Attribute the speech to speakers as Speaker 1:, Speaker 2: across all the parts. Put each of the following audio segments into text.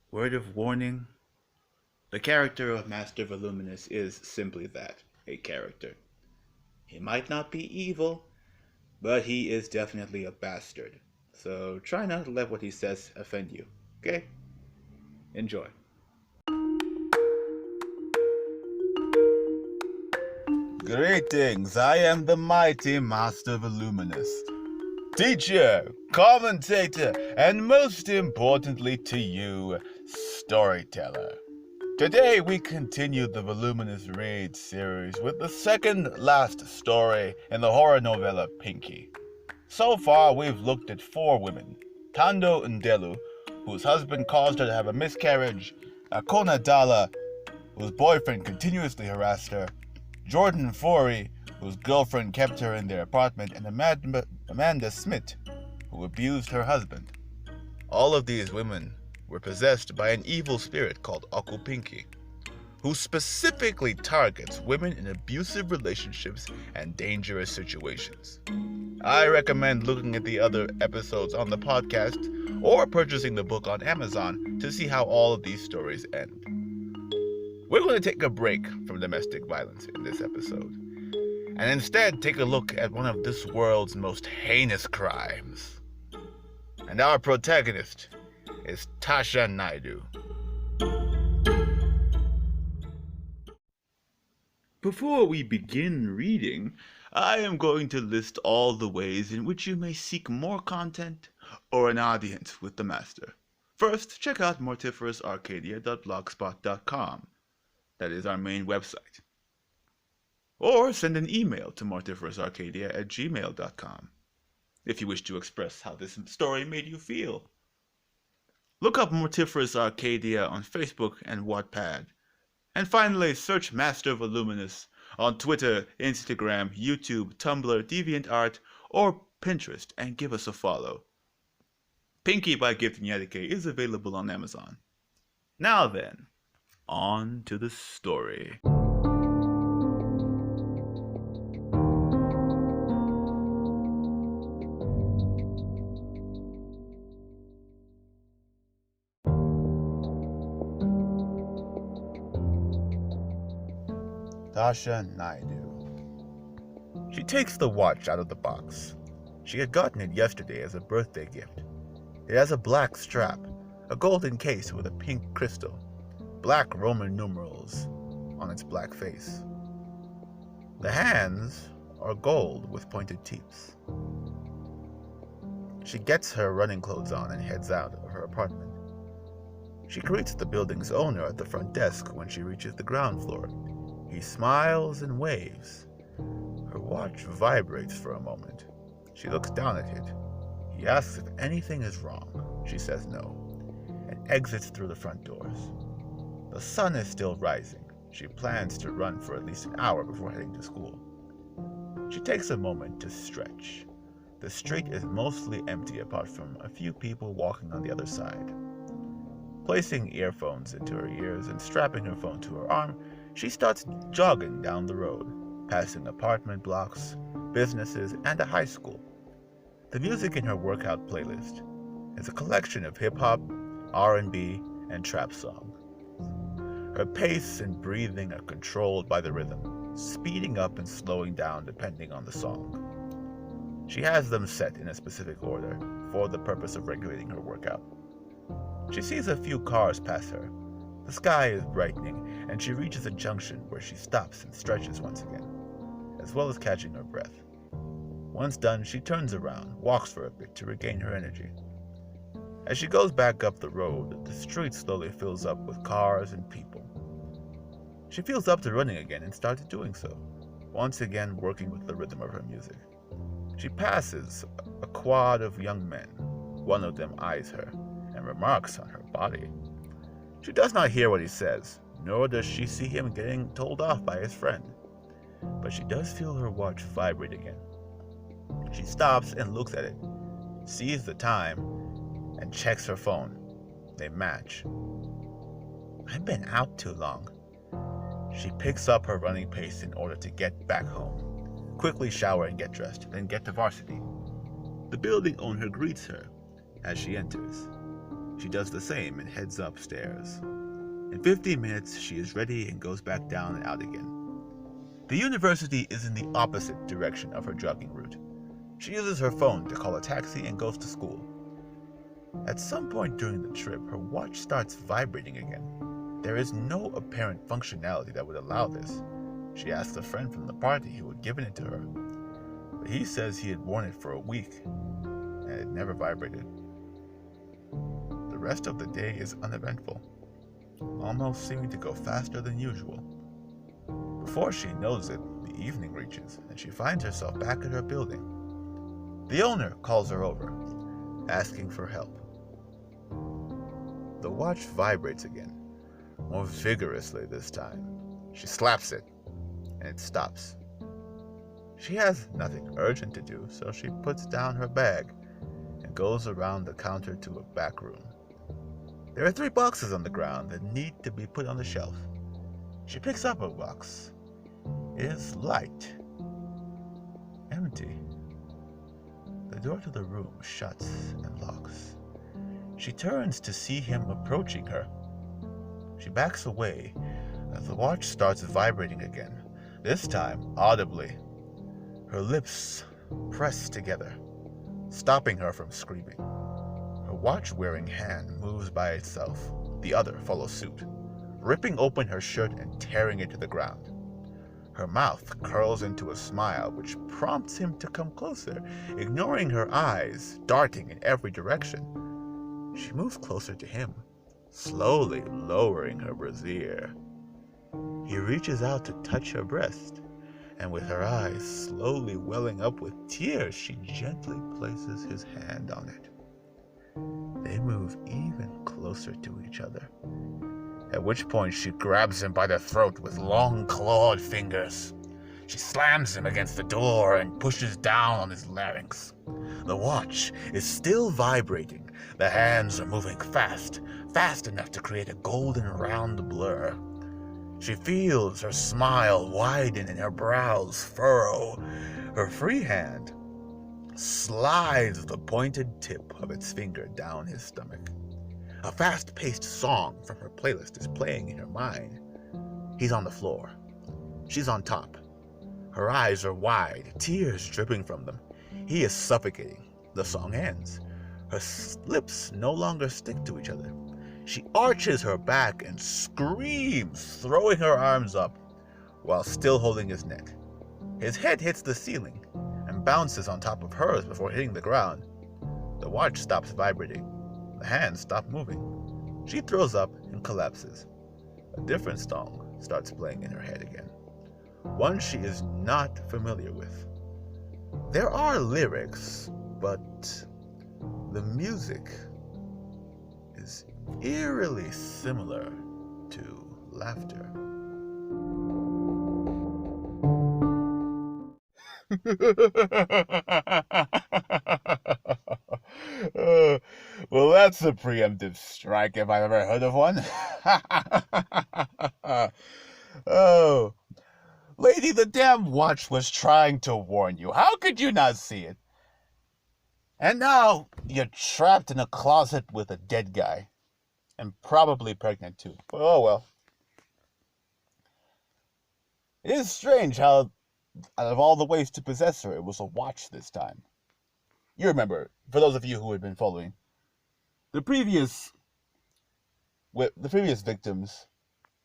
Speaker 1: Word of warning, the character of Master Voluminous is simply that, a character. He might not be evil, but he is definitely a bastard. So try not to let what he says offend you, okay? Enjoy.
Speaker 2: Greetings, I am the mighty Master Voluminous. Teacher, commentator, and most importantly to you, storyteller. Today we continue the Voluminous Read series with the second last story in the horror novella Phinki. So far we've looked at 4 women: Tando Ndelu, whose husband caused her to have a miscarriage, Akona Dala, whose boyfriend continuously harassed her, Jordan Forey, whose girlfriend kept her in their apartment, and Amanda Smith, who abused her husband. All of these women were possessed by an evil spirit called Phinki, who specifically targets women in abusive relationships and dangerous situations. I recommend looking at the other episodes on the podcast or purchasing the book on Amazon to see how all of these stories end. We're going to take a break from domestic violence in this episode, and instead take a look at one of this world's most heinous crimes. And our protagonist is Tasha Naidoo.
Speaker 1: Before we begin reading, I am going to list all the ways in which you may seek more content or an audience with the Master. First, check out mortiferousarcadia.blogspot.com. That is our main website. Or send an email to mortiferousarcadia@gmail.com if you wish to express how this story made you feel. Look up Mortiferous Arcadia on Facebook and Wattpad. And finally, search Master Voluminous on Twitter, Instagram, YouTube, Tumblr, DeviantArt, or Pinterest and give us a follow. Phinki by Enyadike is available on Amazon. Now then, on to the story.
Speaker 2: Tasha Naidoo. She takes the watch out of the box. She had gotten it yesterday as a birthday gift. It has a black strap, a golden case with a pink crystal, black Roman numerals on its black face. The hands are gold with pointed teeth. She gets her running clothes on and heads out of her apartment. She greets the building's owner at the front desk when she reaches the ground floor. He smiles and waves. Her watch vibrates for a moment. She looks down at it. He asks if anything is wrong. She says no, and exits through the front doors. The sun is still rising. She plans to run for at least an hour before heading to school. She takes a moment to stretch. The street is mostly empty apart from a few people walking on the other side. Placing earphones into her ears and strapping her phone to her arm, she starts jogging down the road, passing apartment blocks, businesses, and a high school. The music in her workout playlist is a collection of hip-hop, R&B, and trap songs. Her pace and breathing are controlled by the rhythm, speeding up and slowing down depending on the song. She has them set in a specific order for the purpose of regulating her workout. She sees a few cars pass her. The sky is brightening, and she reaches a junction where she stops and stretches once again, as well as catching her breath. Once done, she turns around, walks for a bit to regain her energy. As she goes back up the road, the street slowly fills up with cars and people. She feels up to running again and starts doing so, once again working with the rhythm of her music. She passes a quad of young men. One of them eyes her and remarks on her body. She does not hear what he says, nor does she see him getting told off by his friend. But she does feel her watch vibrate again. She stops and looks at it, sees the time, and checks her phone. They match. I've been out too long. She picks up her running pace in order to get back home, quickly shower and get dressed, then get to varsity. The building owner greets her as she enters. She does the same and heads upstairs. In 15 minutes, she is ready and goes back down and out again. The university is in the opposite direction of her jogging route. She uses her phone to call a taxi and goes to school. At some point during the trip, her watch starts vibrating again. There is no apparent functionality that would allow this. She asks a friend from the party who had given it to her, but he says he had worn it for a week and it never vibrated. The rest of the day is uneventful, almost seeming to go faster than usual. Before she knows it, the evening reaches and she finds herself back at her building. The owner calls her over, asking for help. The watch vibrates again, more vigorously this time. She slaps it, and it stops. She has nothing urgent to do, so she puts down her bag and goes around the counter to a back room. There are 3 boxes on the ground that need to be put on the shelf. She picks up a box. It is light, empty. The door to the room shuts and locks. She turns to see him approaching her. She backs away as the watch starts vibrating again, this time audibly. Her lips press together, stopping her from screaming. Her watch-wearing hand moves by itself. The other follows suit, ripping open her shirt and tearing it to the ground. Her mouth curls into a smile which prompts him to come closer, ignoring her eyes, darting in every direction. She moves closer to him, slowly lowering her brassiere. He reaches out to touch her breast, and with her eyes slowly welling up with tears, she gently places his hand on it. They move even closer to each other, at which point she grabs him by the throat with long clawed fingers. She slams him against the door and pushes down on his larynx. The watch is still vibrating. The hands are moving fast enough to create a golden round blur. She feels her smile widen and her brows furrow. Her free hand slides the pointed tip of its finger down his stomach. A fast-paced song from her playlist is playing in her mind. He's on the floor. She's on top. Her eyes are wide, tears dripping from them. He is suffocating. The song ends. Her lips no longer stick to each other. She arches her back and screams, throwing her arms up while still holding his neck. His head hits the ceiling and bounces on top of hers before hitting the ground. The watch stops vibrating. The hands stop moving. She throws up and collapses. A different song starts playing in her head again, one she is not familiar with. There are lyrics, but the music is eerily similar to laughter. Well, that's a preemptive strike if I've ever heard of one. Oh, lady, the damn watch was trying to warn you. How could you not see it? And now you're trapped in a closet with a dead guy. And probably pregnant too. Oh well. It is strange how, out of all the ways to possess her, it was a watch this time. You remember, for those of you who had been following, the previous victims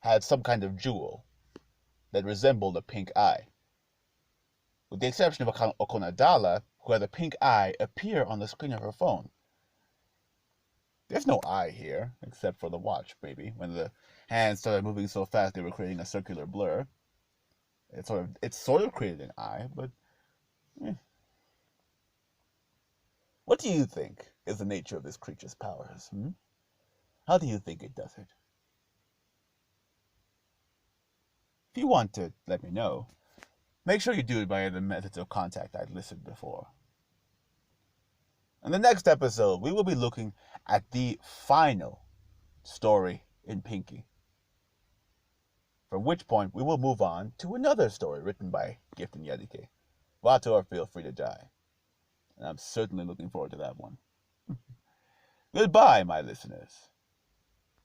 Speaker 2: had some kind of jewel that resembled a pink eye. With the exception of Okonadala, who had a pink eye appear on the screen of her phone. There's no eye here, except for the watch, maybe. When the hands started moving so fast, they were creating a circular blur. It sort of created an eye, but What do you think is the nature of this creature's powers? How do you think it does it? If you want to let me know, make sure you do it via the methods of contact I'd listed before. In the next episode, we will be looking at the final story in Phinki. From which point, we will move on to another story written by Gift Enyadike. Vato or Feel Free to Die. And I'm certainly looking forward to that one.
Speaker 1: Goodbye, my listeners.